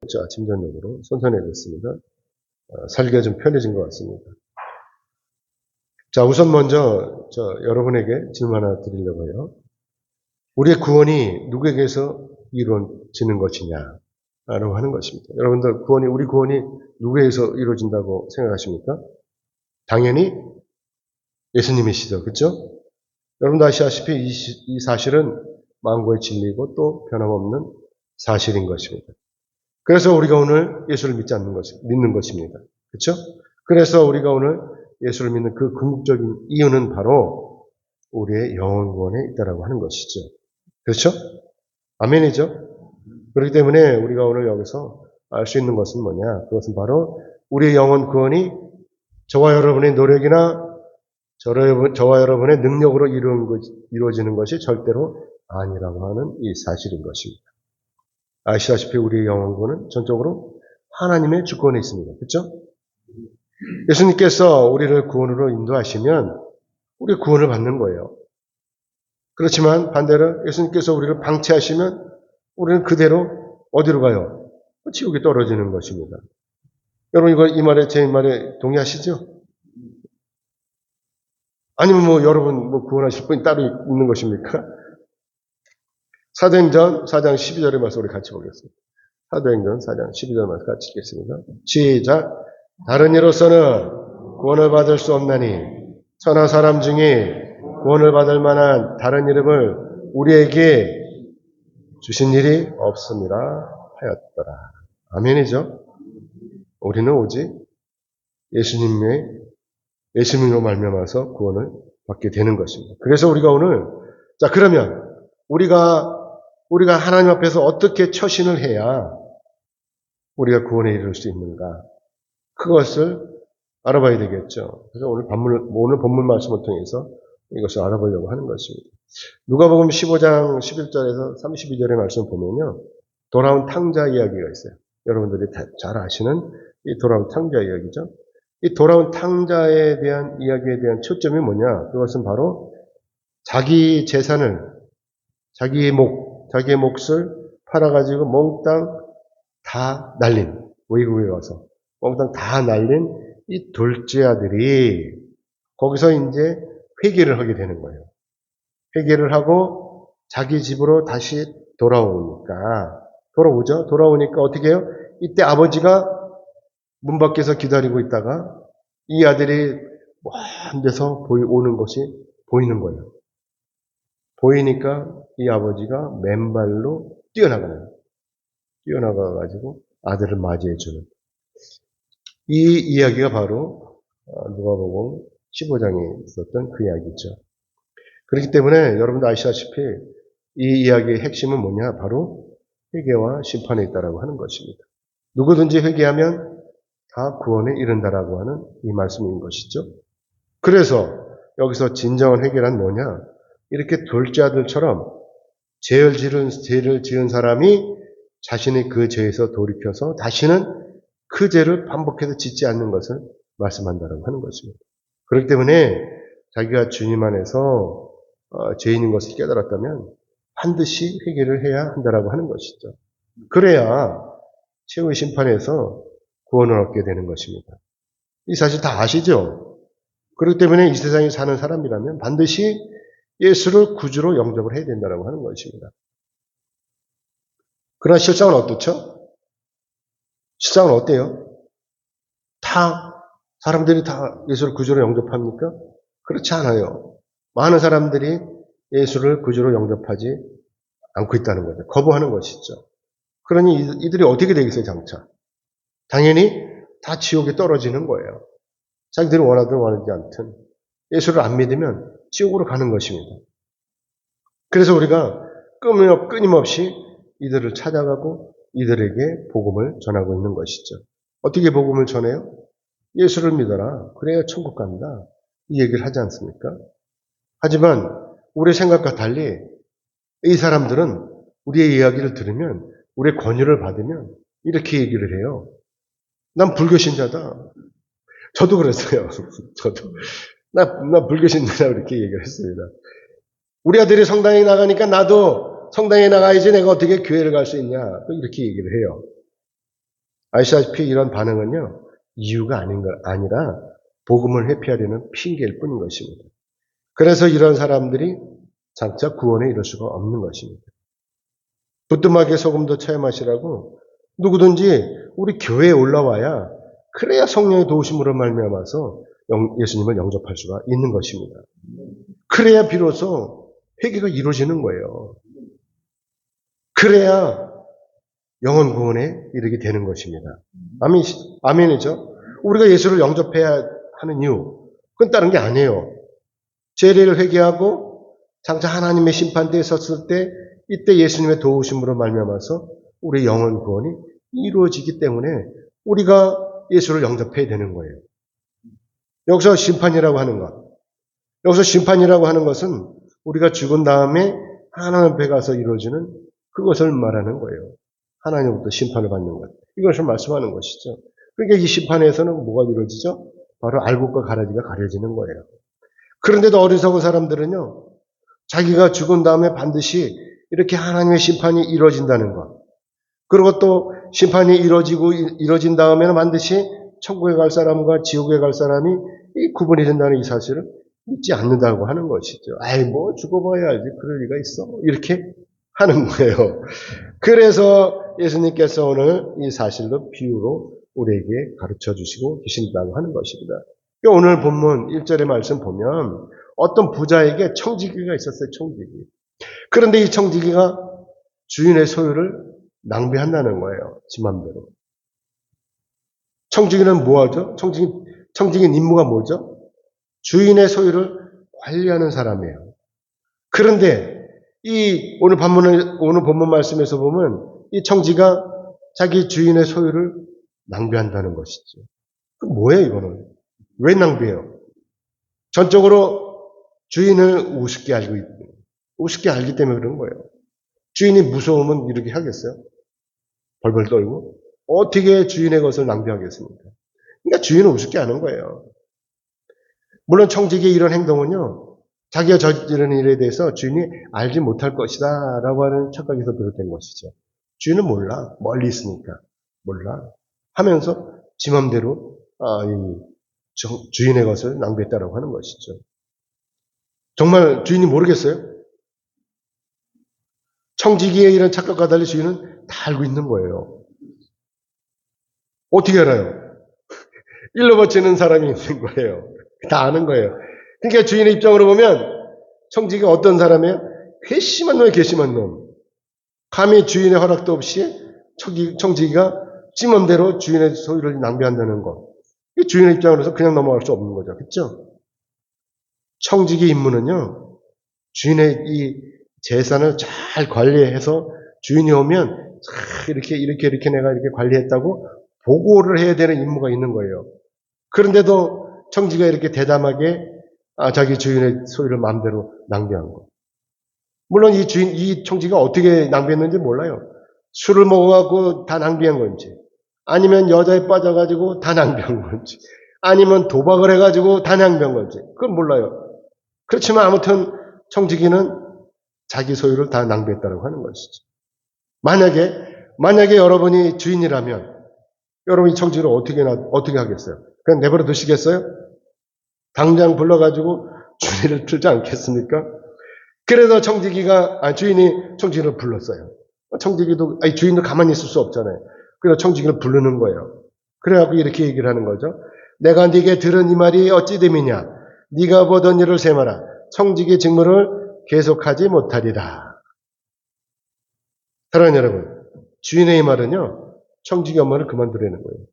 아침 저녁으로 선선해졌습니다. 살기가 좀 편해진 것 같습니다. 자, 우선 먼저 여러분에게 질문 하나 드리려고 해요. 우리의 구원이 누구에게서 이루어지는 것이냐라고 하는 것입니다. 여러분들 우리 구원이 누구에게서 이루어진다고 생각하십니까? 당연히 예수님이시죠. 그렇죠? 여러분도 아시다시피 이 사실은 만고의 진리고 또 변함없는 사실인 것입니다. 그래서 우리가 오늘 예수를 믿는 것입니다. 그렇죠? 그래서 우리가 오늘 예수를 믿는 그 궁극적인 이유는 바로 우리의 영혼 구원에 있다라고 하는 것이죠. 그렇죠? 아멘이죠? 그렇기 때문에 우리가 오늘 여기서 알 수 있는 것은 뭐냐? 그것은 바로 우리의 영혼 구원이 저와 여러분의 노력이나 저와 여러분의 능력으로 이루어지는 것이 절대로 아니라고 하는 이 사실인 것입니다. 아시다시피 우리의 영혼 구원은 전적으로 하나님의 주권에 있습니다. 그렇죠? 예수님께서 우리를 구원으로 인도하시면 우리 구원을 받는 거예요. 그렇지만 반대로 예수님께서 우리를 방치하시면 우리는 그대로 어디로 가요? 지옥에 떨어지는 것입니다. 여러분 제 말에 동의하시죠? 아니면 여러분 구원하실 분이 따로 있는 것입니까? 사도행전 4장 12절의 말씀 우리 같이 보겠습니다. 사도행전 4장 12절 말씀 같이 읽겠습니다. 시작. 다른 이로서는 구원을 받을 수 없나니 천하 사람 중에 구원을 받을 만한 다른 이름을 우리에게 주신 일이 없음이라 하였더라. 아멘이죠? 우리는 오직 예수님으로 말미암아서 구원을 받게 되는 것입니다. 그래서 우리가 오늘 그러면 우리가 하나님 앞에서 어떻게 처신을 해야 우리가 구원에 이를 수 있는가? 그것을 알아봐야 되겠죠. 그래서 오늘 본문 말씀을 통해서 이것을 알아보려고 하는 것입니다. 누가복음 15장 11절에서 32절의 말씀을 보면요. 돌아온 탕자 이야기가 있어요. 여러분들이 잘 아시는 이 돌아온 탕자 이야기죠. 이 돌아온 탕자에 대한 이야기에 대한 초점이 뭐냐? 그것은 바로 자기 재산을, 자기의 몫을 팔아가지고 몽땅 다 날린, 외국에 가서 몽땅 다 날린 이 둘째 아들이 거기서 이제 회개를 하게 되는 거예요. 회개를 하고 자기 집으로 다시 돌아오죠. 돌아오니까 어떻게 해요? 이때 아버지가 문 밖에서 기다리고 있다가 이 아들이 먼 데서 오는 것이 보이는 거예요. 보이니까 이 아버지가 맨발로 뛰어나가가지고 아들을 맞이해주는 이 이야기가 바로 누가복음 15장에 있었던 그 이야기죠. 그렇기 때문에 여러분도 아시다시피 이 이야기의 핵심은 뭐냐? 바로 회개와 심판에 있다라고 하는 것입니다. 누구든지 회개하면 다 구원에 이른다라고 하는 이 말씀인 것이죠. 그래서 여기서 진정한 회개란 뭐냐? 이렇게 둘째 아들처럼 죄를 지은 사람이 자신의 그 죄에서 돌이켜서 다시는 그 죄를 반복해서 짓지 않는 것을 말씀한다라고 하는 것입니다. 그렇기 때문에 자기가 주님 안에서 죄인인 것을 깨달았다면 반드시 회개를 해야 한다라고 하는 것이죠. 그래야 최후의 심판에서 구원을 얻게 되는 것입니다. 이 사실 다 아시죠? 그렇기 때문에 이 세상에 사는 사람이라면 반드시 예수를 구주로 영접을 해야 된다고 하는 것입니다. 그러나 실상은 어떻죠? 실상은 어때요? 사람들이 다 예수를 구주로 영접합니까? 그렇지 않아요. 많은 사람들이 예수를 구주로 영접하지 않고 있다는 거죠. 거부하는 것이죠. 그러니 이들이 어떻게 되겠어요, 장차? 당연히 다 지옥에 떨어지는 거예요. 자기들이 원하든 원하지 않든 예수를 안 믿으면 지옥으로 가는 것입니다. 그래서 우리가 끊임없이 이들을 찾아가고 이들에게 복음을 전하고 있는 것이죠. 어떻게 복음을 전해요? 예수를 믿어라. 그래야 천국 간다. 이 얘기를 하지 않습니까? 하지만 우리의 생각과 달리 이 사람들은 우리의 이야기를 들으면 우리의 권유를 받으면 이렇게 얘기를 해요. 난 불교신자다. 저도 그랬어요. 나 불교신자라고 이렇게 얘기를 했습니다. 우리 아들이 성당에 나가니까 나도 성당에 나가야지 내가 어떻게 교회를 갈 수 있냐. 또 이렇게 얘기를 해요. 아시다시피 이런 반응은요, 이유가 아니라 복음을 회피하려는 핑계일 뿐인 것입니다. 그래서 이런 사람들이 장차 구원에 이를 수가 없는 것입니다. 부뚜막에 소금도 쳐야 마시라고 누구든지 우리 교회에 올라와야 그래야 성령의 도우심으로 말미암아서 예수님을 영접할 수가 있는 것입니다. 그래야 비로소 회개가 이루어지는 거예요. 그래야 영혼 구원에 이르게 되는 것입니다. 아멘이죠? 우리가 예수를 영접해야 하는 이유, 그건 다른 게 아니에요. 죄를 회개하고 장차 하나님의 심판대에 섰을 때 이때 예수님의 도우심으로 말미암아서 우리 영혼 구원이 이루어지기 때문에 우리가 예수를 영접해야 되는 거예요. 여기서 심판이라고 하는 것. 여기서 심판이라고 하는 것은 우리가 죽은 다음에 하나님 앞에 가서 이루어지는 그것을 말하는 거예요. 하나님부터 심판을 받는 것. 이것을 말씀하는 것이죠. 그러니까 이 심판에서는 뭐가 이루어지죠? 바로 알곡과 가라지가 가려지는 거예요. 그런데도 어리석은 사람들은요, 자기가 죽은 다음에 반드시 이렇게 하나님의 심판이 이루어진다는 것. 그리고 또 심판이 이루어진 다음에는 반드시 천국에 갈 사람과 지옥에 갈 사람이 구분이 된다는 이 사실을 믿지 않는다고 하는 것이죠. 아이, 뭐 죽어봐야지. 그럴 리가 있어. 이렇게 하는 거예요. 그래서 예수님께서 오늘 이 사실로 비유로 우리에게 가르쳐 주시고 계신다고 하는 것입니다. 오늘 본문 1절의 말씀 보면 어떤 부자에게 청지기가 있었어요. 청지기. 그런데 이 청지기가 주인의 소유를 낭비한다는 거예요. 지 맘대로. 청지기는 뭐하죠? 청지기 임무가 뭐죠? 주인의 소유를 관리하는 사람이에요. 그런데 오늘 본문 말씀에서 보면 이 청지가 자기 주인의 소유를 낭비한다는 것이죠. 그럼 뭐예요, 이거는? 왜 낭비해요? 전적으로 주인을 우습게 알기 때문에 그런 거예요. 주인이 무서우면 이렇게 하겠어요? 벌벌 떨고? 어떻게 주인의 것을 낭비하겠습니까? 그러니까 주인을 우습게 하는 거예요. 물론 청지기의 이런 행동은요, 자기가 저지른 일에 대해서 주인이 알지 못할 것이다 라고 하는 착각에서 비롯된 것이죠. 주인은 몰라. 멀리 있으니까. 몰라. 하면서 지 맘대로 주인의 것을 낭비했다라고 하는 것이죠. 정말 주인이 모르겠어요? 청지기의 이런 착각과 달리 주인은 다 알고 있는 거예요. 어떻게 알아요? 일로 바치는 사람이 있는 거예요. 다 아는 거예요. 그러니까 주인의 입장으로 보면 청지기가 어떤 사람이에요? 괘씸한 놈이에요. 괘씸한 놈. 감히 주인의 허락도 없이 청지기가 지 맘대로 주인의 소유를 낭비한다는 것. 주인의 입장으로서 그냥 넘어갈 수 없는 거죠. 그렇죠? 청지기 임무는요, 주인의 이 재산을 잘 관리해서 주인이 오면 이렇게 내가 이렇게 관리했다고 보고를 해야 되는 임무가 있는 거예요. 그런데도 청지기가 이렇게 대담하게 자기 주인의 소유를 마음대로 낭비한 거. 물론 이 청지기가 어떻게 낭비했는지 몰라요. 술을 먹어갖고 다 낭비한 건지, 아니면 여자에 빠져가지고 다 낭비한 건지, 아니면 도박을 해가지고 다 낭비한 건지, 그건 몰라요. 그렇지만 아무튼 청지기는 자기 소유를 다 낭비했다고 하는 것이죠. 만약에 여러분이 주인이라면 여러분이 청지기를 어떻게 하겠어요? 그냥 내버려 두시겠어요? 당장 불러가지고 주인을 틀지 않겠습니까? 그래서 주인이 청지기를 불렀어요. 주인도 가만히 있을 수 없잖아요. 그래서 청지기를 부르는 거예요. 그래갖고 이렇게 얘기를 하는 거죠. 내가 네게 들은 이 말이 어찌 됨이냐? 네가 보던 일을 세마라. 청지기 직무를 계속하지 못하리라. 사랑하는 여러분, 주인의 이 말은요, 청지기 업무를 그만두라는 거예요.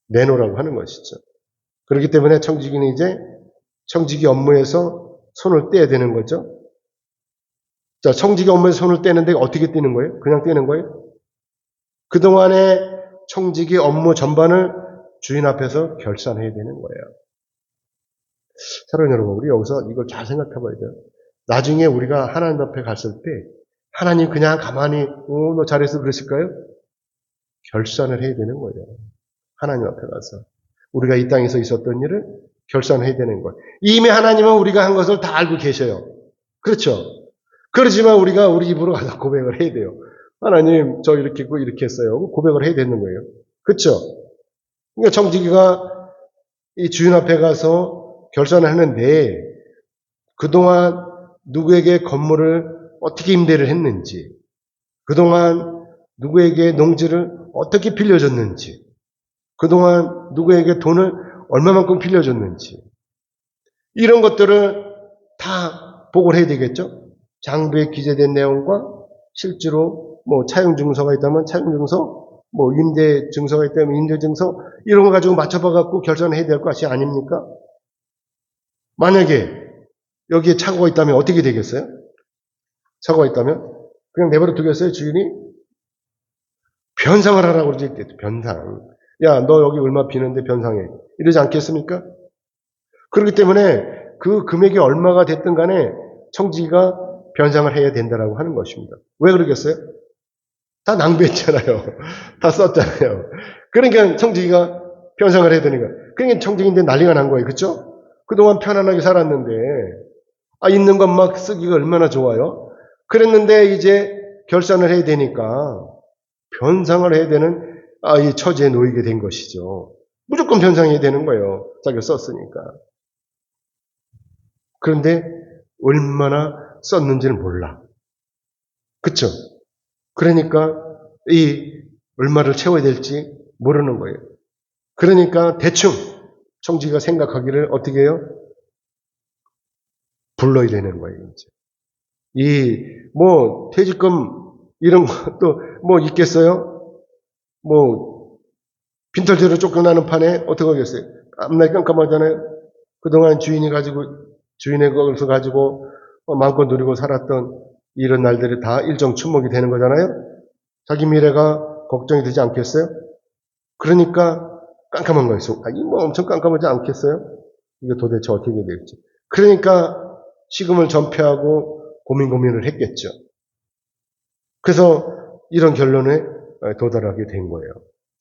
내놓으라고 하는 것이죠. 그렇기 때문에 청지기는 이제 청지기 업무에서 손을 떼야 되는 거죠. 자, 청지기 업무에서 손을 떼는데 어떻게 떼는 거예요? 그냥 떼는 거예요? 그동안의 청지기 업무 전반을 주인 앞에서 결산해야 되는 거예요. 사랑하는 여러분, 우리 여기서 이걸 잘 생각해 봐야 돼요. 나중에 우리가 하나님 앞에 갔을 때 하나님 그냥 가만히 너 잘해서 그러실까요? 결산을 해야 되는 거예요. 하나님 앞에 가서. 우리가 이 땅에서 있었던 일을 결산해야 되는 거예요. 이미 하나님은 우리가 한 것을 다 알고 계셔요. 그렇죠? 그렇지만 우리가 우리 입으로 가서 고백을 해야 돼요. 하나님, 저 이렇게 했고 이렇게 했어요. 고백을 해야 되는 거예요. 그쵸? 그러니까 청지기가 이 주인 앞에 가서 결산을 하는데 그동안 누구에게 건물을 어떻게 임대를 했는지, 그동안 누구에게 농지를 어떻게 빌려줬는지, 그동안 누구에게 돈을 얼마만큼 빌려줬는지, 이런 것들을 다 보고를 해야 되겠죠? 장부에 기재된 내용과 실제로 뭐 차용증서가 있다면 차용증서, 뭐 임대증서가 있다면 임대증서, 이런 거 가지고 맞춰봐갖고 결정을 해야 될 것이 아닙니까? 만약에 여기에 착오가 있다면 어떻게 되겠어요? 착오가 있다면? 그냥 내버려 두겠어요, 주인이? 변상을 하라고 그러지, 변상. 야, 너 여기 얼마 비는데 변상해. 이러지 않겠습니까? 그렇기 때문에 그 금액이 얼마가 됐든 간에 청지기가 변상을 해야 된다라고 하는 것입니다. 왜 그러겠어요? 다 낭비했잖아요. 다 썼잖아요. 그러니까 청지기가 변상을 해야 되니까. 그러니까 청지기인데 난리가 난 거예요. 그쵸? 그동안 편안하게 살았는데, 있는 것 막 쓰기가 얼마나 좋아요? 그랬는데 이제 결산을 해야 되니까 변상을 해야 되는 이 처지에 놓이게 된 것이죠. 무조건 변상해야 되는 거예요. 자기가 썼으니까. 그런데 얼마나 썼는지는 몰라. 그쵸? 그러니까 이 얼마를 채워야 될지 모르는 거예요. 그러니까 대충 청지기가 생각하기를 어떻게 해요? 불러야 되는 거예요. 이제. 뭐 퇴직금 이런 것도 뭐 있겠어요? 뭐 빈털터리로 쫓겨나는 판에 어떻게 하겠어요? 앞날 깜깜하잖아요. 그동안 주인의 것을 가지고 마음껏 누리고 살았던 이런 날들이 다 일정 추목이 되는 거잖아요. 자기 미래가 걱정이 되지 않겠어요? 그러니까 깜깜한 거예요. 뭐 엄청 깜깜하지 않겠어요? 이게 도대체 어떻게 될지. 그러니까 식음을 전폐하고 고민을 했겠죠. 그래서 이런 결론에 도달하게 된 거예요.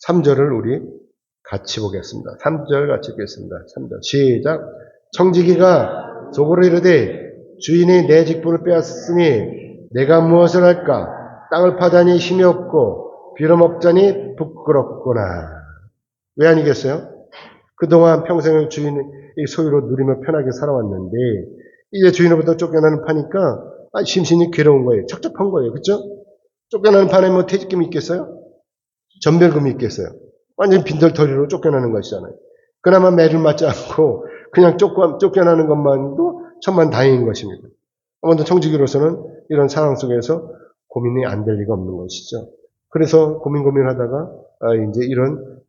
3절을 우리 같이 보겠습니다. 3절 같이 읽겠습니다. 3절 시작. 청지기가 속으로 이르되 주인이 내 직분을 빼앗으니 내가 무엇을 할까? 땅을 파다니 힘이 없고 빌어먹자니 부끄럽구나. 왜 아니겠어요? 그동안 평생을 주인의 소유로 누리며 편하게 살아왔는데 이제 주인으로부터 쫓겨나는 파니까 심신이 괴로운 거예요. 척척한 거예요. 그렇죠? 쫓겨나는 판에 뭐 퇴직금이 있겠어요? 전별금이 있겠어요? 완전 빈털터리로 쫓겨나는 것이잖아요. 그나마 매를 맞지 않고 그냥 쫓겨나는 것만도 천만다행인 것입니다. 아무튼 청지기로서는 이런 상황 속에서 고민이 안 될 리가 없는 것이죠. 그래서 고민하다가 이제 이런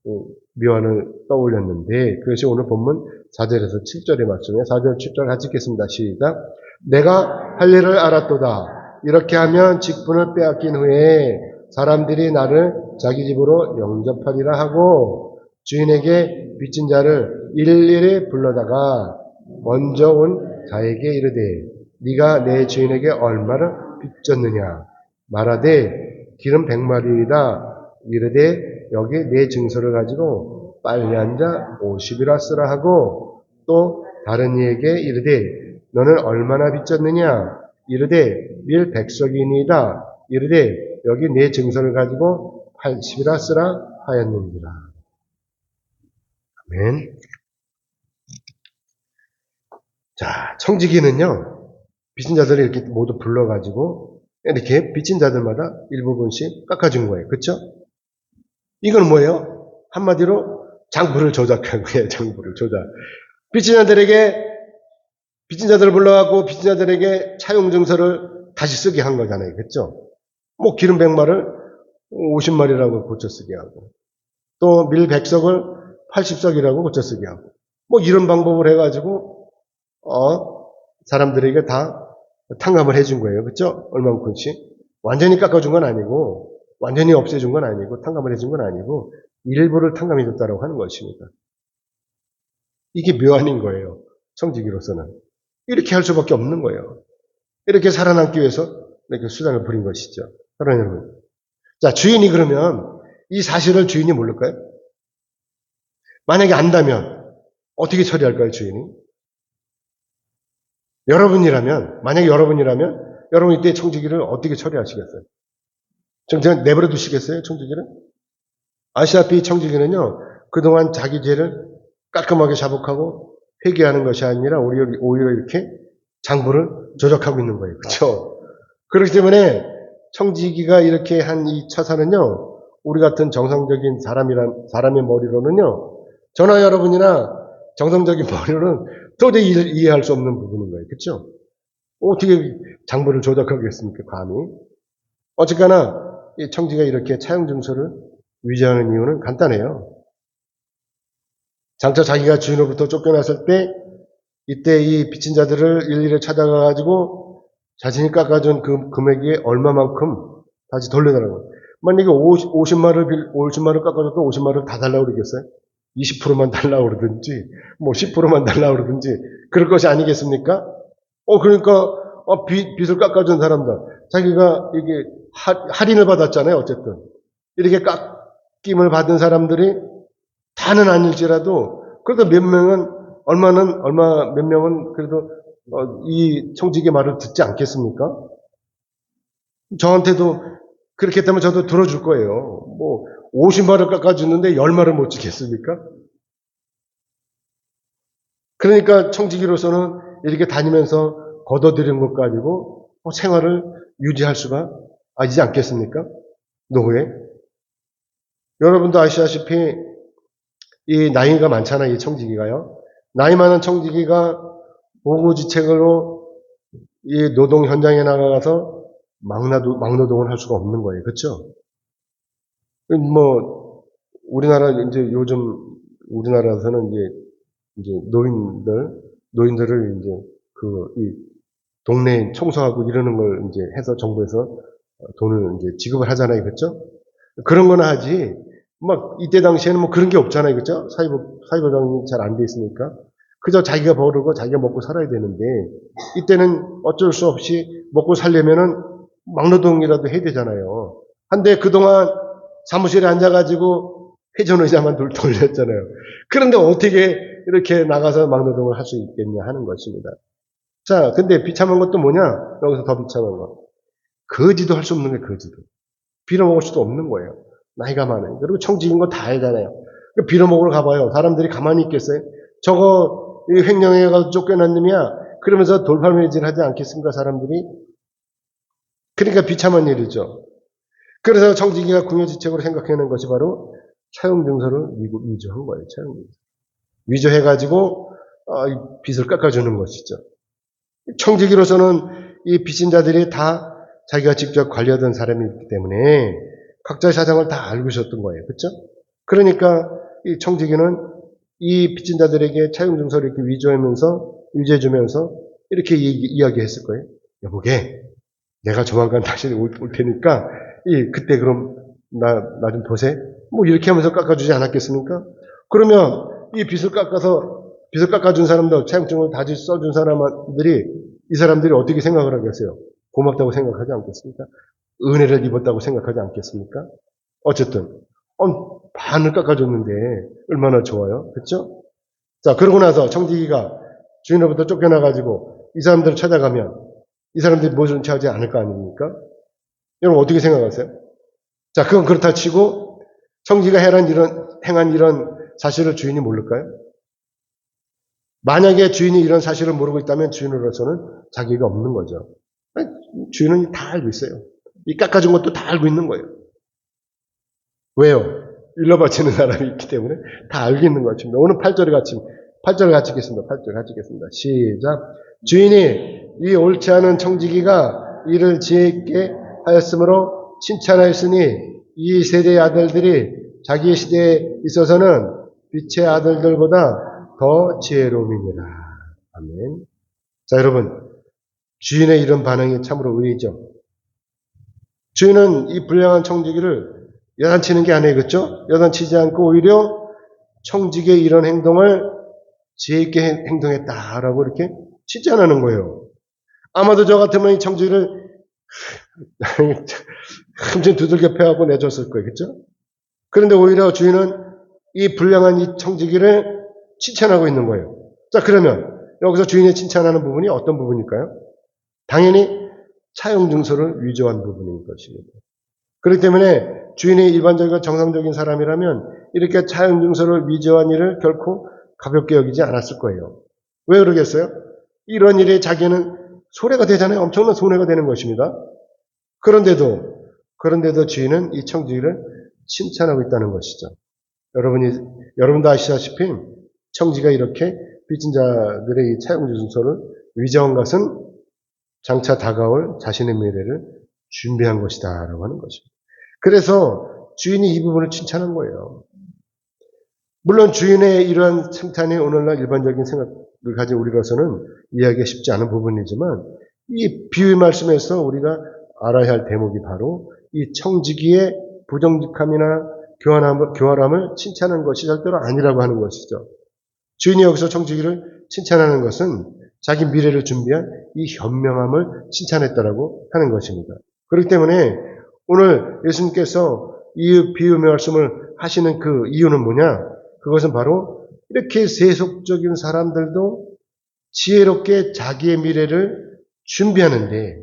묘안을 떠올렸는데 그것이 오늘 본문 4절에서 7절의 말씀에 4절 7절 같이 읽겠습니다. 시작. 내가 할 일을 알았도다. 이렇게 하면 직분을 빼앗긴 후에 사람들이 나를 자기 집으로 영접하리라 하고 주인에게 빚진 자를 일일이 불러다가 먼저 온 자에게 이르되 네가 내 주인에게 얼마를 빚졌느냐 말하되 기름 100마리이다 이르되 여기 내 증서를 가지고 빨리 앉아 50이라 쓰라 하고 또 다른 이에게 이르되 너는 얼마나 빚졌느냐 이르되 밀 100석이니이다 이르되 여기 내 증서를 가지고 80이라 쓰라 하였느니라. 아멘. 자, 청지기는요, 빚진 자들을 이렇게 모두 불러가지고, 이렇게 빚진 자들마다 일부분씩 깎아준 거예요. 그쵸? 이건 뭐예요? 한마디로 장부를 조작한 거예요. 장부를 조작. 빚진 자들을 불러갖고 빚진 자들에게 차용증서를 다시 쓰게 한 거잖아요. 그쵸? 뭐 기름 100마를 50마리라고 고쳐쓰게 하고, 또 밀 100석을 80석이라고 고쳐쓰게 하고, 뭐 이런 방법을 해가지고, 사람들에게 다 탕감을 해준 거예요. 그쵸? 얼마만큼씩. 완전히 깎아준 건 아니고, 완전히 없애준 건 아니고, 탕감을 해준 건 아니고, 일부를 탕감해줬다고 하는 것입니다. 이게 묘안인 거예요. 청지기로서는. 이렇게 할 수밖에 없는 거예요. 이렇게 살아남기 위해서 이렇게 수단을 부린 것이죠. 사랑하는 여러분. 자, 주인이 그러면 이 사실을 주인이 모를까요? 만약에 안다면 어떻게 처리할까요, 주인이? 만약에 여러분이라면 여러분 이때 청지기를 어떻게 처리하시겠어요? 그냥 내버려 두시겠어요, 청지기를? 아시다시피 청지기는요, 그동안 자기 죄를 깔끔하게 자복하고 회개하는 것이 아니라 오히려 이렇게 장부를 조작하고 있는 거예요. 그렇죠? 그렇기 때문에 청지기가 이렇게 한 이 처사는요, 우리 같은 정상적인 사람의 머리로는요, 저나 여러분이나 정상적인 머리로는 도저히 이해할 수 없는 부분인 거예요. 그렇죠? 어떻게 장부를 조작하겠습니까? 감히. 어쨌거나 이 청지가 이렇게 차용 증서를 위조하는 이유는 간단해요. 장차 자기가 주인으로부터 쫓겨났을 때 이때 이 빚진 자들을 일일이 찾아가가지고 자신이 깎아준 그 금액이 얼마만큼 다시 돌려달라고. 만약에 50만을 깎아줘도 50만을 다 달라고 그러겠어요? 20%만 달라고 그러든지, 뭐 10%만 달라고 그러든지, 그럴 것이 아니겠습니까? 그러니까, 빚을 깎아준 사람들, 자기가 이게 할인을 받았잖아요, 어쨌든. 이렇게 깎임을 받은 사람들이 다는 아닐지라도, 그래도 몇 명은, 몇 명은 그래도, 이 청지기의 말을 듣지 않겠습니까? 저한테도 그렇게 했다면 저도 들어줄 거예요. 뭐, 50마를 깎아주는데 10마를 못 지겠습니까? 그러니까 청지기로서는 이렇게 다니면서 걷어들인 것 가지고 생활을 유지할 수가 있지 않겠습니까? 노후에. 여러분도 아시다시피 이 나이가 많잖아요. 이 청지기가요. 나이 많은 청지기가 보고지책으로 이 노동 현장에 나가서 막노동을 할 수가 없는 거예요. 그렇죠? 뭐 우리나라 이제 요즘 우리나라에서는 이제 노인들을 이제 이 동네 청소하고 이러는 걸 이제 해서 정부에서 돈을 이제 지급을 하잖아요. 그렇죠? 그런 거나 하지. 막 이때 당시에는 뭐 그런 게 없잖아요. 그렇죠? 사회보장이 잘 안 돼 있으니까. 그저 자기가 벌고 자기가 먹고 살아야 되는데 이때는 어쩔 수 없이 먹고 살려면은 막노동이라도 해야 되잖아요. 한데 그동안 사무실에 앉아가지고 회전의자만 돌렸잖아요. 그런데 어떻게 이렇게 나가서 막노동을 할 수 있겠냐 하는 것입니다. 자, 근데 비참한 것도 뭐냐? 여기서 더 비참한 거. 거지도 할 수 없는 게 거지도. 빌어먹을 수도 없는 거예요. 나이가 많아요. 그리고 청지긴 거 다 알잖아요. 빌어먹으러 가봐요. 사람들이 가만히 있겠어요? 저거 횡령해가지고 쫓겨난 놈이야. 그러면서 돌팔매질 하지 않겠습니까? 사람들이. 그러니까 비참한 일이죠. 그래서 청지기가 궁여지책으로 생각해낸 것이 바로 차용증서를 위조한 거예요. 차용증서. 위조해가지고 빚을 깎아주는 것이죠. 청지기로서는 이 빚진 자들이 다 자기가 직접 관리하던 사람이기 때문에 각자의 사정을 다 알고 있었던 거예요. 그렇죠? 그러니까 이 청지기는 이 빚진 자들에게 차용증서를 이렇게 위조해주면서 이렇게 이야기했을 거예요. 여보게, 내가 조만간 다시 올 테니까 그때 그럼 나 좀 보세. 뭐 이렇게 하면서 깎아주지 않았겠습니까? 그러면 이 빚을 깎아준 사람들, 차용증을 다시 써준 사람들이 이 사람들이 어떻게 생각을 하겠어요? 고맙다고 생각하지 않겠습니까? 은혜를 입었다고 생각하지 않겠습니까? 어쨌든 반을 깎아줬는데 얼마나 좋아요, 그렇죠? 자, 그러고 나서 청지기가 주인으로부터 쫓겨나가지고 이 사람들을 찾아가면 이 사람들이 모른 체하지 않을 거 아닙니까? 여러분 어떻게 생각하세요? 자, 그건 그렇다 치고 청지기가 행한 이런 사실을 주인이 모를까요? 만약에 주인이 이런 사실을 모르고 있다면 주인으로서는 자기가 없는 거죠. 주인은 다 알고 있어요. 이 깎아준 것도 다 알고 있는 거예요. 왜요? 일러 바치는 사람이 있기 때문에 다 알고 있는 것입니다. 오늘 8절 같이 읽겠습니다. 8절 같이 읽겠습니다. 시작. 주인이 이 옳지 않은 청지기가 이를 지혜 있게 하였으므로 칭찬하였으니 이 세대의 아들들이 자기 시대에 있어서는 빛의 아들들보다 더 지혜로움이니라. 아멘. 자, 여러분. 주인의 이런 반응이 참으로 의외죠. 주인은 이 불량한 청지기를 여단치는 게 아니에요. 그렇죠? 여단치지 않고 오히려 청지기의 이런 행동을 지혜 있게 행동했다라고 이렇게 칭찬하는 거예요. 아마도 저 같으면 이 청지기를 흠씬 두들겨 패하고 내줬을 거예요. 그렇죠? 그런데 오히려 주인은 이 불량한 이 청지기를 칭찬하고 있는 거예요. 자, 그러면 여기서 주인이 칭찬하는 부분이 어떤 부분일까요? 당연히 차용증서를 위조한 부분인 것입니다. 그렇기 때문에 주인이 일반적이고 정상적인 사람이라면 이렇게 차용 증서를 위조한 일을 결코 가볍게 여기지 않았을 거예요. 왜 그러겠어요? 이런 일에 자기는 손해가 되잖아요. 엄청난 손해가 되는 것입니다. 그런데도 주인은 이 청지기를 칭찬하고 있다는 것이죠. 여러분도 아시다시피 청지가 이렇게 빚진 자들의 이 차용증서를 위조한 것은 장차 다가올 자신의 미래를 준비한 것이다라고 하는 것입니다. 그래서 주인이 이 부분을 칭찬한 거예요. 물론 주인의 이러한 칭찬이 오늘날 일반적인 생각을 가진 우리로서는 이해하기 쉽지 않은 부분이지만 이 비유의 말씀에서 우리가 알아야 할 대목이 바로 이 청지기의 부정직함이나 교활함을 칭찬하는 것이 절대로 아니라고 하는 것이죠. 주인이 여기서 청지기를 칭찬하는 것은 자기 미래를 준비한 이 현명함을 칭찬했다라고 하는 것입니다. 그렇기 때문에 오늘 예수님께서 이 비유의 말씀을 하시는 그 이유는 뭐냐? 그것은 바로 이렇게 세속적인 사람들도 지혜롭게 자기의 미래를 준비하는데,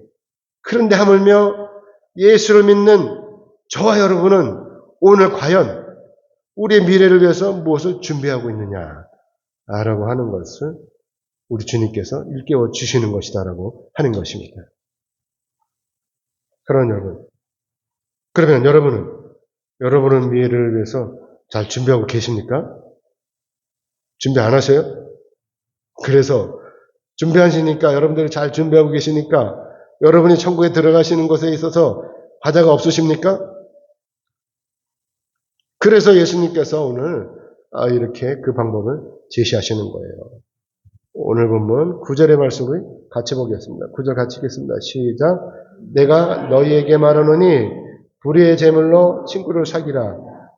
그런데 하물며 예수를 믿는 저와 여러분은 오늘 과연 우리의 미래를 위해서 무엇을 준비하고 있느냐라고 하는 것을 우리 주님께서 일깨워 주시는 것이다라고 하는 것입니다. 그러면 여러분은 미래를 위해서 잘 준비하고 계십니까? 준비 안 하세요? 그래서 준비하시니까, 여러분들이 잘 준비하고 계시니까 여러분이 천국에 들어가시는 것에 있어서 바자가 없으십니까? 그래서 예수님께서 오늘 이렇게 그 방법을 제시하시는 거예요. 오늘 본문 9절의 말씀을 같이 보겠습니다. 9절 같이 읽겠습니다. 시작. 내가 너희에게 말하노니 불의의 재물로 친구를 사귀라.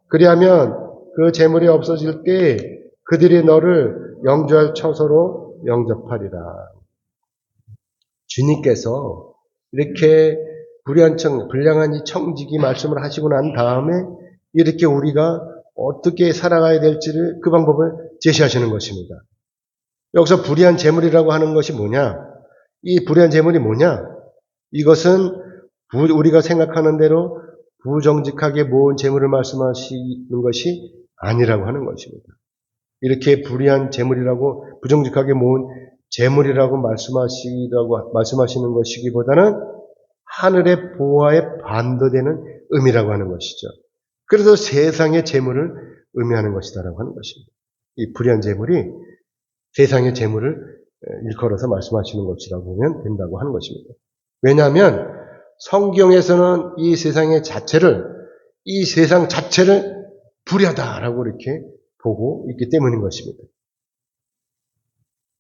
그리하면 그 재물이 없어질 때에 그들이 너를 영주할 처소로 영접하리라. 주님께서 이렇게 불량한 이 청지기 말씀을 하시고 난 다음에 이렇게 우리가 어떻게 살아가야 될지를 그 방법을 제시하시는 것입니다. 여기서 불의한 재물이라고 하는 것이 뭐냐? 이 불의한 재물이 뭐냐? 이것은 우리가 생각하는 대로 부정직하게 모은 재물을 말씀하시는 것이 아니라고 하는 것입니다. 이렇게 불의한 재물이라고 부정직하게 모은 재물이라고 말씀하시는 것이기보다는 하늘의 보화에 반도되는 의미라고 하는 것이죠. 그래서 세상의 재물을 의미하는 것이다라고 하는 것입니다. 이 불의한 재물이 세상의 재물을 일컬어서 말씀하시는 것이라고 보면 된다고 하는 것입니다. 왜냐하면 성경에서는 이 세상 자체를 불의하다라고 이렇게 보고 있기 때문인 것입니다.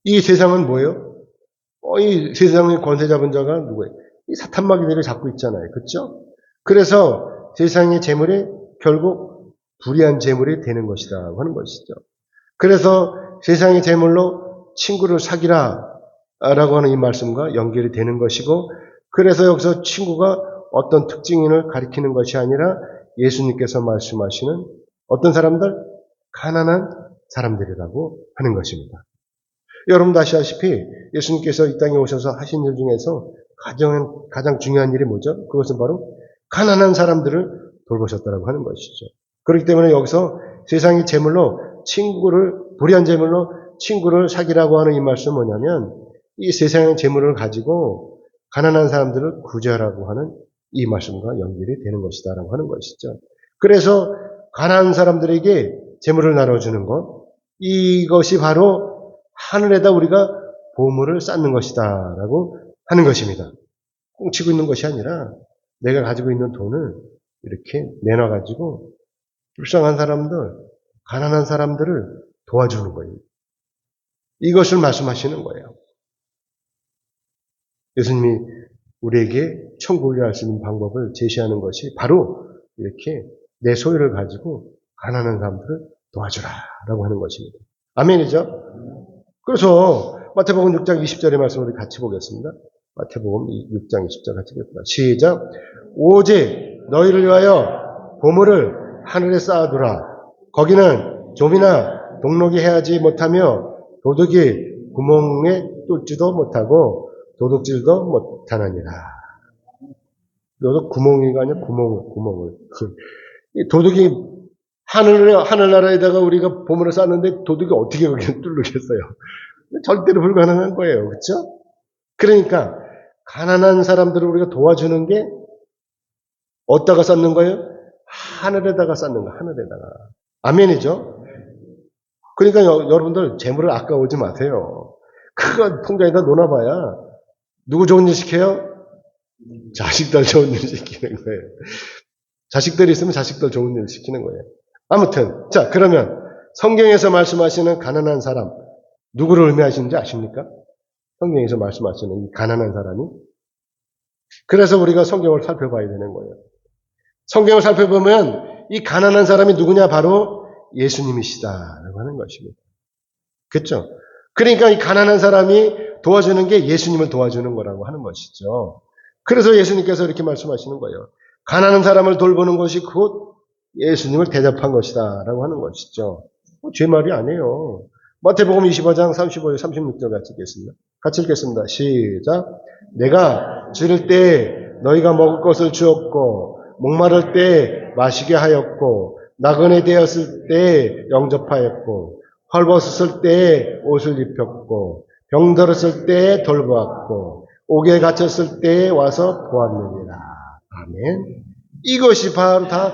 이 세상은 뭐예요? 이 세상의 권세 잡은 자가 누구예요? 이 사탄마귀들을 잡고 있잖아요. 그렇죠? 그래서 세상의 재물이 결국 불의한 재물이 되는 것이다 하는 것이죠. 그래서 세상의 재물로 친구를 사귀라 라고 하는 이 말씀과 연결이 되는 것이고, 그래서 여기서 친구가 어떤 특징을 가리키는 것이 아니라 예수님께서 말씀하시는 어떤 사람들? 가난한 사람들이라고 하는 것입니다. 여러분도 아시다시피 예수님께서 이 땅에 오셔서 하신 일 중에서 가장 중요한 일이 뭐죠? 그것은 바로 가난한 사람들을 돌보셨다고 하는 것이죠. 그렇기 때문에 여기서 세상의 재물로 불의한 재물로 친구를 사귀라고 하는 이 말씀은 뭐냐면 이 세상의 재물을 가지고 가난한 사람들을 구제하라고 하는 이 말씀과 연결이 되는 것이다라고 하는 것이죠. 그래서 가난한 사람들에게 재물을 나눠주는 것, 이것이 바로 하늘에다 우리가 보물을 쌓는 것이다라고 하는 것입니다. 꽁치고 있는 것이 아니라 내가 가지고 있는 돈을 이렇게 내놔가지고 불쌍한 사람들, 가난한 사람들을 도와주는 거예요. 이것을 말씀하시는 거예요. 예수님이 우리에게 천국에 갈 수 있는 방법을 제시하는 것이 바로 이렇게 내 소유를 가지고 가난한 사람들을 도와주라라고 하는 것입니다. 아멘이죠? 그래서 마태복음 6장 20절의 말씀을 우리 같이 보겠습니다. 마태복음 6장 20절 같이 보겠습니다. 시작. 오직 너희를 위하여 보물을 하늘에 쌓아두라. 거기는 좀이나 동록이 해하지 못하며 도둑이 구멍에 뚫지도 못하고 도둑질도 못하느니라. 도둑 구멍이가 아니라 구멍을. 이 도둑이 하늘나라에다가 우리가 보물을 쌓는데 도둑이 어떻게 거기를 뚫르겠어요? 절대로 불가능한 거예요. 그렇죠? 그러니까 가난한 사람들을 우리가 도와주는 게 어디다가 쌓는 거예요? 하늘에다가 쌓는 거, 하늘에다가. 아멘이죠? 그러니까 여러분들 재물을 아까워하지 마세요. 그거 통장에다 놓아봐야 누구 좋은 일 시켜요? 자식들 좋은 일 시키는 거예요. 자식들이 있으면 자식들 좋은 일 시키는 거예요. 아무튼 자 그러면 성경에서 말씀하시는 가난한 사람 누구를 의미하시는지 아십니까? 성경에서 말씀하시는 이 가난한 사람이 그래서 우리가 성경을 살펴봐야 되는 거예요. 성경을 살펴보면 이 가난한 사람이 누구냐? 바로 예수님이시다라고 하는 것입니다. 그렇죠? 그러니까 이 가난한 사람이 도와주는 게 예수님을 도와주는 거라고 하는 것이죠. 그래서 예수님께서 이렇게 말씀하시는 거예요. 가난한 사람을 돌보는 것이 곧 예수님을 대접한 것이다 라고 하는 것이죠. 제 말이 아니에요. 마태복음 25장 35절 36절 같이 읽겠습니다. 같이 읽겠습니다. 시작. 내가 지를 때 너희가 먹을 것을 주었고 목마를 때 마시게 하였고 나그네 되었을 때 영접하였고 헐벗었을 때 옷을 입혔고 병들었을 때 돌보았고 옥에 갇혔을 때 와서 보았느니라. 아멘. 이것이 바로 다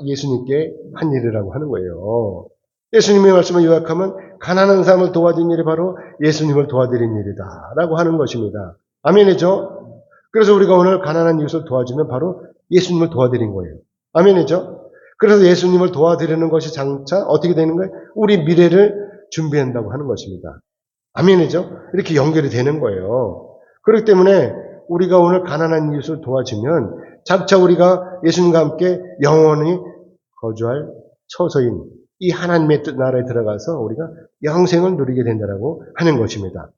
예수님께 한 일이라고 하는 거예요. 예수님의 말씀을 요약하면 가난한 사람을 도와준 일이 바로 예수님을 도와드린 일이다 라고 하는 것입니다. 아멘이죠? 그래서 우리가 오늘 가난한 이웃을 도와주면 바로 예수님을 도와드린 거예요. 아멘이죠? 그래서 예수님을 도와드리는 것이 장차 어떻게 되는 거예요? 우리 미래를 준비한다고 하는 것입니다. 아멘이죠? 이렇게 연결이 되는 거예요. 그렇기 때문에 우리가 오늘 가난한 이웃을 도와주면 장차 우리가 예수님과 함께 영원히 거주할 처소인 이 하나님의 나라에 들어가서 우리가 영생을 누리게 된다고 하는 것입니다.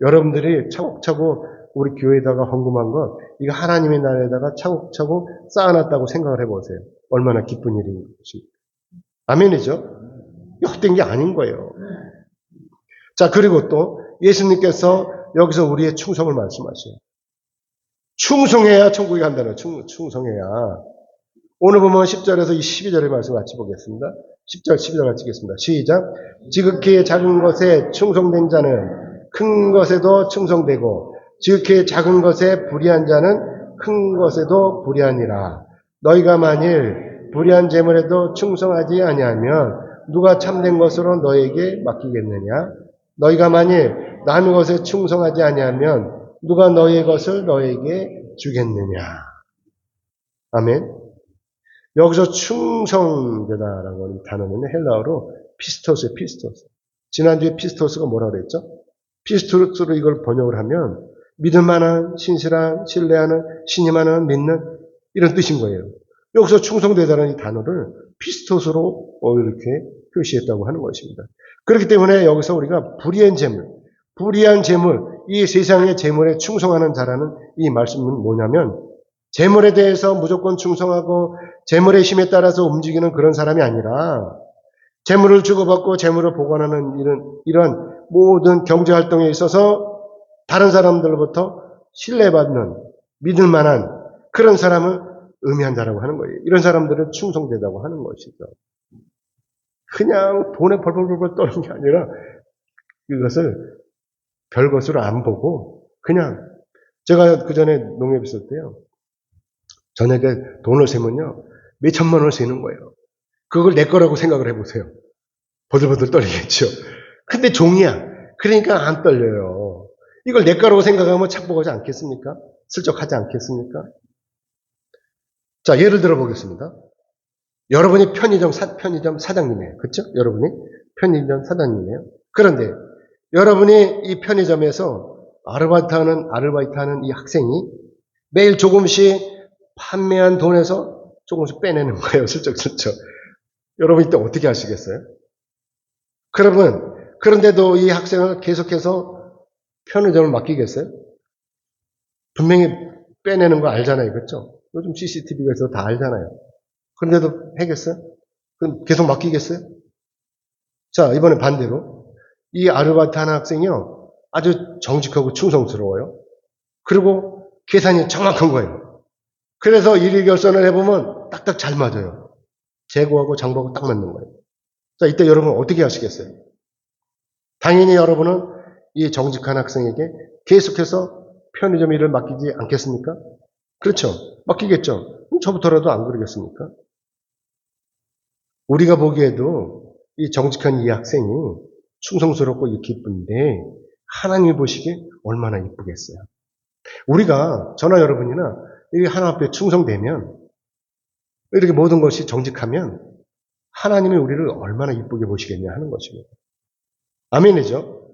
여러분들이 차곡차곡 우리 교회에다가 헌금한 것, 이거 하나님의 나라에다가 차곡차곡 쌓아놨다고 생각을 해보세요. 얼마나 기쁜 일인지. 아멘이죠? 헛된 게 아닌 거예요. 자, 그리고 또 예수님께서 여기서 우리의 충성을 말씀하셔요. 충성해야 천국에 간다는 충성해야. 오늘 보면 10절에서 12절의 말씀 같이 보겠습니다. 10절, 12절 같이 읽겠습니다. 시작. 지극히 작은 것에 충성된 자는 큰 것에도 충성되고 지극히 작은 것에 불의한 자는 큰 것에도 불의하니라. 너희가 만일 불의한 재물에도 충성하지 아니하면 누가 참된 것으로 너에게 맡기겠느냐? 너희가 만일 남의 것에 충성하지 아니하면 누가 너희의 것을 너에게 주겠느냐? 아멘. 여기서 충성되다라고 하는 단어는 헬라어로 피스토스예요, 피스토스. 지난주에 피스토스가 뭐라고 그랬죠? 피스토스로 이걸 번역을 하면 믿을만한, 신실한, 신뢰하는, 신임하는, 믿는 이런 뜻인 거예요. 여기서 충성되다라는 이 단어를 피스토스로 이렇게 표시했다고 하는 것입니다. 그렇기 때문에 여기서 우리가 불의한 재물, 이 세상의 재물에 충성하는 자라는 이 말씀은 뭐냐면 재물에 대해서 무조건 충성하고 재물의 힘에 따라서 움직이는 그런 사람이 아니라 재물을 주고받고 재물을 보관하는 이런 모든 경제활동에 있어서 다른 사람들로부터 신뢰받는 믿을 만한 그런 사람을 의미한다라고 하는 거예요. 이런 사람들은 충성되다고 하는 것이죠. 그냥 돈에 벌벌벌 떠는 게 아니라 이것을 별것으로 안 보고 그냥 제가 그 전에 농협에 있을 때요. 저녁에 돈을 세면요. 몇 천만 원을 세는 거예요. 그걸 내 거라고 생각을 해보세요. 버들버들 떨리겠죠. 근데 종이야. 그러니까 안 떨려요. 이걸 내 거라고 생각하면 착복하지 않겠습니까? 슬쩍 하지 않겠습니까? 자, 예를 들어 보겠습니다. 여러분이 편의점 사장님이에요. 그렇죠? 여러분이 편의점 사장님이에요. 그런데 여러분이 이 편의점에서 아르바이트하는 이 학생이 매일 조금씩 판매한 돈에서 조금씩 빼내는 거예요. 슬쩍슬쩍. 여러분 이때 어떻게 하시겠어요? 그런데도 이 학생을 계속해서 편의점을 맡기겠어요? 분명히 빼내는 거 알잖아요. 그렇죠? 요즘 CCTV가 있어서 다 알잖아요. 그런데도 하겠어요? 그럼 계속 맡기겠어요? 자, 이번엔 반대로 이 아르바이트 하는 학생이요. 아주 정직하고 충성스러워요. 그리고 계산이 정확한 거예요. 그래서 일일결선을 해보면 딱딱 잘 맞아요. 재고하고 장부하고 딱 맞는 거예요. 자, 이때 여러분 어떻게 하시겠어요? 당연히 여러분은 이 정직한 학생에게 계속해서 편의점 일을 맡기지 않겠습니까? 그렇죠. 맡기겠죠. 그럼 저부터라도 안 그러겠습니까? 우리가 보기에도 이 정직한 이 학생이 충성스럽고 기쁜데 하나님이 보시기에 얼마나 이쁘겠어요. 우리가 저나 여러분이나 이 하나님 앞에 충성되면 이렇게 모든 것이 정직하면 하나님이 우리를 얼마나 이쁘게 보시겠냐 하는 것입니다. 아멘이죠.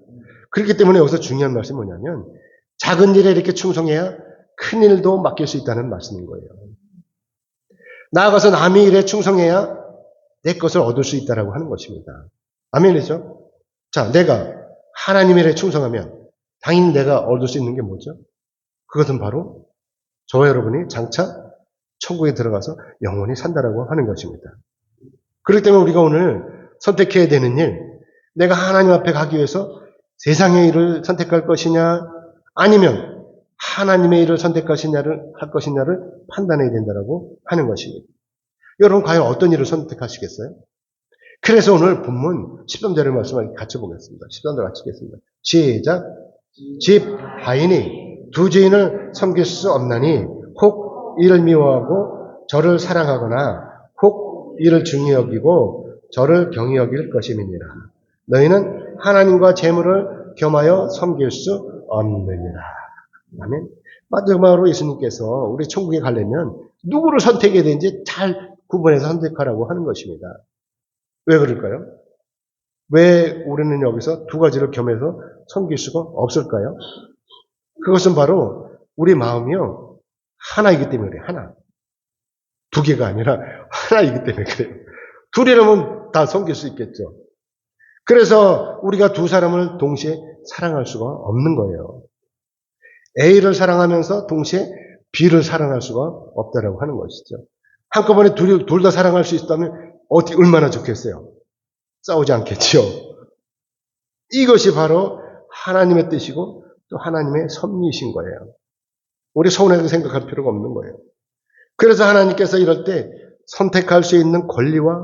그렇기 때문에 여기서 중요한 말씀이 뭐냐면 작은 일에 이렇게 충성해야 큰 일도 맡길 수 있다는 말씀인 거예요. 나아가서 남의 일에 충성해야 내 것을 얻을 수 있다라고 하는 것입니다. 아멘이죠. 자, 내가 하나님의 일에 충성하면 당연히 내가 얻을 수 있는 게 뭐죠? 그것은 바로 저와 여러분이 장차 천국에 들어가서 영원히 산다라고 하는 것입니다. 그렇기 때문에 우리가 오늘 선택해야 되는 일, 내가 하나님 앞에 가기 위해서 세상의 일을 선택할 것이냐, 아니면 하나님의 일을 할 것이냐를 판단해야 된다라고 하는 것입니다. 여러분 과연 어떤 일을 선택하시겠어요? 그래서 오늘 본문 13절의 말씀을 같이 보겠습니다. 13절 같이 읽겠습니다. 시작. 집 하인이 두 주인을 섬길 수 없나니 혹 이를 미워하고 저를 사랑하거나 혹 이를 중히 여기고 저를 경히 여길 것임이니라. 너희는 하나님과 재물을 겸하여 섬길 수 없느니라. 아멘. 마지막으로 예수님께서 우리 천국에 가려면 누구를 선택해야 되는지 잘 구분해서 선택하라고 하는 것입니다. 왜 그럴까요? 왜 우리는 여기서 두 가지를 겸해서 섬길 수가 없을까요? 그것은 바로 우리 마음이요. 하나이기 때문에 그래요. 하나. 두 개가 아니라 하나이기 때문에 그래요. 둘이라면 다 섬길 수 있겠죠. 그래서 우리가 두 사람을 동시에 사랑할 수가 없는 거예요. A를 사랑하면서 동시에 B를 사랑할 수가 없다라고 하는 것이죠. 한꺼번에 둘 다 사랑할 수 있다면 얼마나 좋겠어요. 싸우지 않겠죠. 이것이 바로 하나님의 뜻이고 또 하나님의 섭리이신 거예요. 우리 서운하게 생각할 필요가 없는 거예요. 그래서 하나님께서 이럴 때 선택할 수 있는 권리와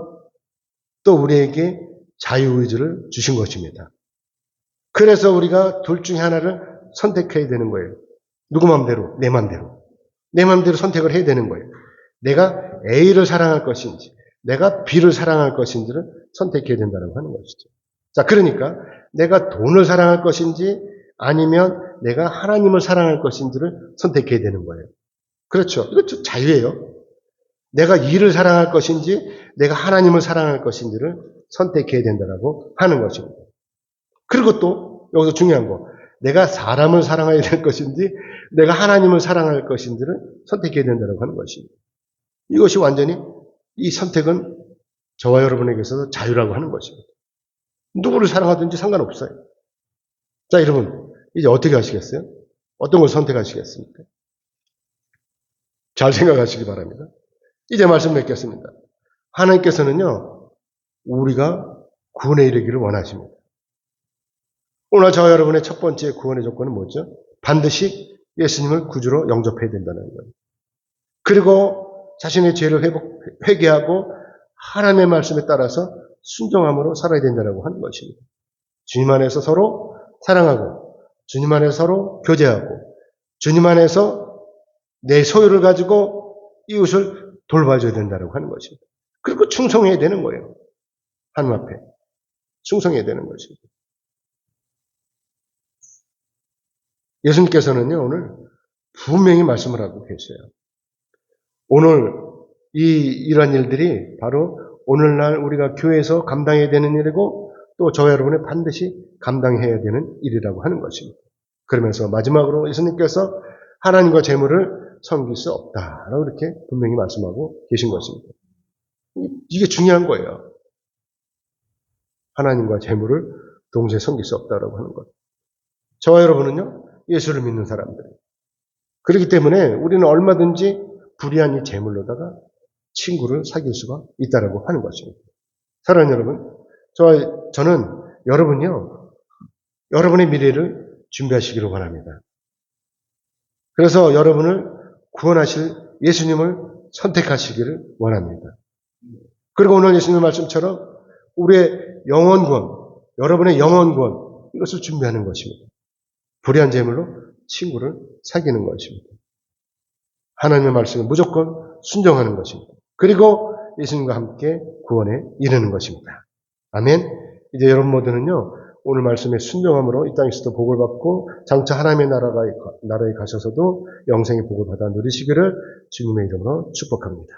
또 우리에게 자유의지를 주신 것입니다. 그래서 우리가 둘 중에 하나를 선택해야 되는 거예요. 누구 마음대로? 내 마음대로. 내 마음대로 선택을 해야 되는 거예요. 내가 A를 사랑할 것인지 내가 B를 사랑할 것인지를 선택해야 된다고 하는 것이죠. 자, 그러니까 내가 돈을 사랑할 것인지 아니면 내가 하나님을 사랑할 것인지를 선택해야 되는 거예요. 그렇죠. 이것도 자유예요. 내가 일을 사랑할 것인지 내가 하나님을 사랑할 것인지를 선택해야 된다고 하는 것입니다. 그리고 또 여기서 중요한 거, 내가 사람을 사랑해야 될 것인지 내가 하나님을 사랑할 것인지를 선택해야 된다고 하는 것입니다. 이것이 완전히 이 선택은 저와 여러분에게 있어서 자유라고 하는 것입니다. 누구를 사랑하든지 상관없어요. 자, 여러분 이제 어떻게 하시겠어요? 어떤 걸 선택하시겠습니까? 잘 생각하시기 바랍니다. 이제 말씀 맺겠습니다. 하나님께서는요, 우리가 구원에 이르기를 원하십니다. 오늘 저와 여러분의 첫 번째 구원의 조건은 뭐죠? 반드시 예수님을 구주로 영접해야 된다는 거예요. 그리고 자신의 죄를 회개하고 하나님의 말씀에 따라서 순종함으로 살아야 된다고 하는 것입니다. 주님 안에서 서로 사랑하고 주님 안에서 서로 교제하고 주님 안에서 내 소유를 가지고 이웃을 돌봐줘야 된다고 하는 것입니다. 그리고 충성해야 되는 거예요. 하나님 앞에 충성해야 되는 것입니다. 예수님께서는요, 오늘 분명히 말씀을 하고 계세요. 오늘 이러한 일들이 바로 오늘날 우리가 교회에서 감당해야 되는 일이고 또 저와 여러분이 반드시 감당해야 되는 일이라고 하는 것입니다. 그러면서 마지막으로 예수님께서 하나님과 재물을 섬길 수 없다라고 이렇게 분명히 말씀하고 계신 것입니다. 이게 중요한 거예요. 하나님과 재물을 동시에 섬길 수 없다라고 하는 것. 저와 여러분은요, 예수를 믿는 사람들이에요. 그렇기 때문에 우리는 얼마든지 불의한 이 재물로다가 친구를 사귈 수가 있다라고 하는 것입니다. 사랑하는 여러분, 저는 여러분이요, 여러분의 미래를 준비하시기를 원합니다. 그래서 여러분을 구원하실 예수님을 선택하시기를 원합니다. 그리고 오늘 예수님 말씀처럼 우리의 영혼권, 여러분의 영혼권, 이것을 준비하는 것입니다. 불의한 재물로 친구를 사귀는 것입니다. 하나님의 말씀에 무조건 순종하는 것입니다. 그리고 예수님과 함께 구원에 이르는 것입니다. 아멘. 이제 여러분 모두는요, 오늘 말씀에 순종함으로 이 땅에서도 복을 받고 장차 하나님의 나라에 가셔서도 영생의 복을 받아 누리시기를 주님의 이름으로 축복합니다.